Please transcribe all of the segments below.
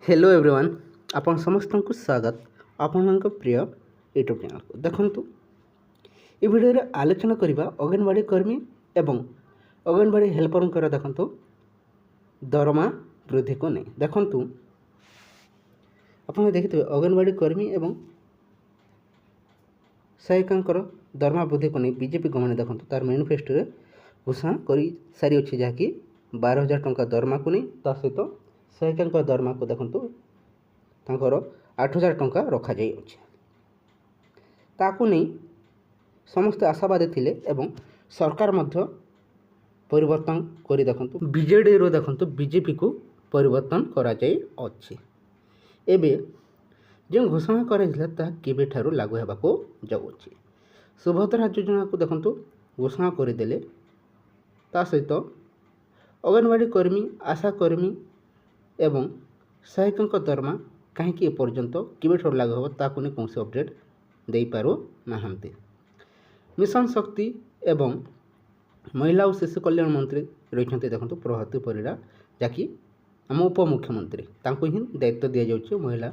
Hello everyone आपण समस्त को स्वागत आपण प्रिय यूट्यूब चैनल को देखंतु ये वीडियो रे आलोचना करबा अंगनवाड़ी कर्मी एवं अंगनवाड़ी हेल्पर देखंतु दरमा वृद्धि को नहीं देखंतु आपण देखिथिबे अंगनवाड़ी कर्मी एवं सहायिका दरमा वृद्धि को नहीं बीजेपी गवर्नमेंट देखंतु तार मैनिफेस्टो रे घोषणा करी सारी अछि जहाँकि 12,000 टंका दरमा को नहीं ता सहित सहायिका दरमा को देखंतु तांकर 8,000 टंका रखा जाई अछि ताकू नहीं समस्त आशावादी थिले एवं सरकार मध्य परिवर्तन करी देखंतु बीजेडी रो देखंतु बीजेपी को परिवर्तन करा जाई अछि एबे जो घोषणा कराइला ता केबे ठारू लागू हेबाको जाउछि सुभद्रा योजना को देखंतु घोषणा करदेले ता सहित अंगनवाड़ी कर्मी आशा कर्मी एवं सहायिका दरमा कहीं एपर्यंत केबे ठारू लागू हेबो ताकू ने कौन अपडेट दे पारो नाहंती मिशन शक्ति एवं महिला और शिशु कल्याण मंत्री रही देखो प्रभाती परिड़ा जहाँकि आम उपमुख्यमंत्री तांको ही दायित्व दि जाऊँगी महिला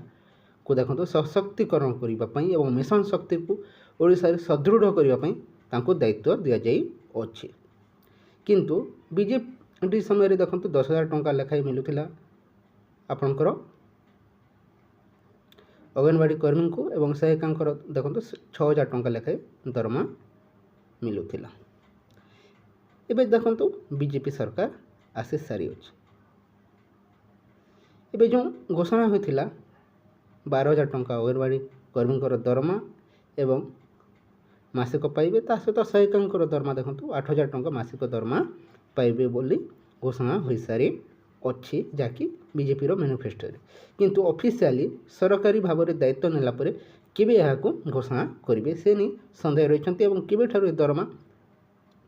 को देखो सशक्तिकरण करने एवं मिशन शक्ति को ओडिशा सदृढ़ करने तांको दायित्व दि जाइए किंतु बीजेपी समय देखो 10,000 टंका लेखाएं मिलूला आपणकर अंगनवाड़ी कर्मी को एवं सहायिका देखो 6,000 टंका लेखाएं दरमा मिलूला एबे देखो बीजेपी सरकार आसी सारी अच्छे एबे जो घोषणा होता 12,000 टंका अंगनवाड़ी कर्मी दरमा एवं मासिक पाइबे ता सहित सहायिका दरमा देखो 8,000 टंका मासिक दरमा पाइबे बोली घोषणा हो सारी अच्छी जहाँकि बीजेपी मैनिफेस्टो किंतु ऑफिशियली सरकारी भाव में दायित्व नेला परे केबे यहाको घोषणा करेंगे से नहीं सन्देह रही केबे ठारू दरमा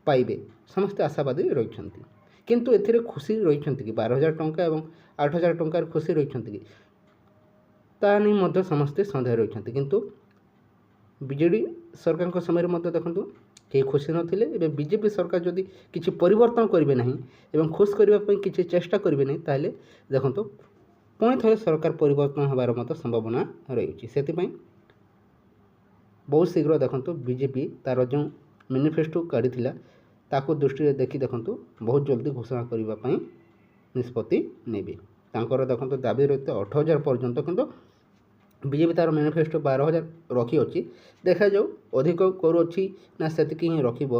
पाइबे समस्त आशावादी रही किंतु एथिरे खुशी रही कि 12,000 टंका एवं 8,000 टंकार खुशी रही कि ता नहीं मध्य समस्ते सन्देह रही किंतु बीजेडी सरकार समय देखो कई खुशी नथिले एबे बीजेपी सरकार जदि किछि परिवर्तन करिवे नहीं एवं खुश करने किछि चेष्टा करिवे नहीं ताले देखो पुणी थे सरकार परिवर्तन होबार मत संभावना रही से बहुत शीघ्र देखो बीजेपी तार जो मैनिफेस्टो काढ़ी ताको दृष्टि देखी देखो बहुत जल्दी घोषणा करने निष्पत्ति नेबे तांकर देखो दाबी रही 8,000 पर्यंत किंतु बीजेपी तार मैनिफेस्टो 12,000 रखी अच्छी देखा जाऊ अधिक करुच्ची ना से ही रखिब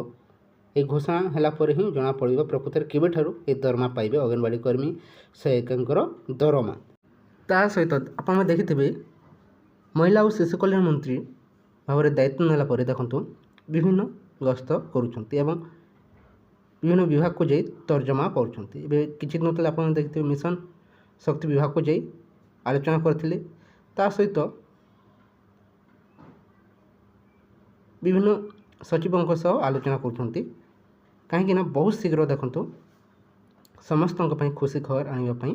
ये घोषणा है ही जना पड़ प्रकृत में केबे ठारू ये दरमा पाइबे अंगनवाड़ी कर्मी सहायिका दरमा ता सहित आप देखिथे महिला और शिशु कल्याण मंत्री भाव में दायित्व नेला पर देखो विभिन्न गस्त करुँच विभिन्न विभाग को जाई तर्जमा कर किसी दिन तले आप देखिथे मिशन शक्ति विभाग को जाई आलोचना करथिले ता सहित विभिन्न सचिवों सह आलोचना कर कहीं बहुत शीघ्र देखो समस्त खुशी खबर आने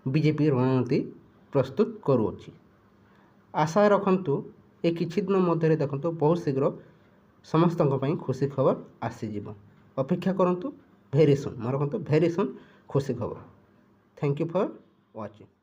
बीजेपी रणनीति प्रस्तुत करुच्ची आशा रखु ये किछि दिन मध्य देखो बहुत शीघ्र समस्त खुशी खबर आसीज अपेक्षा करंतु भेरी सुन मोर कहतु भेरी सुन खुशी खबर थैंक यू फॉर वाचिंग।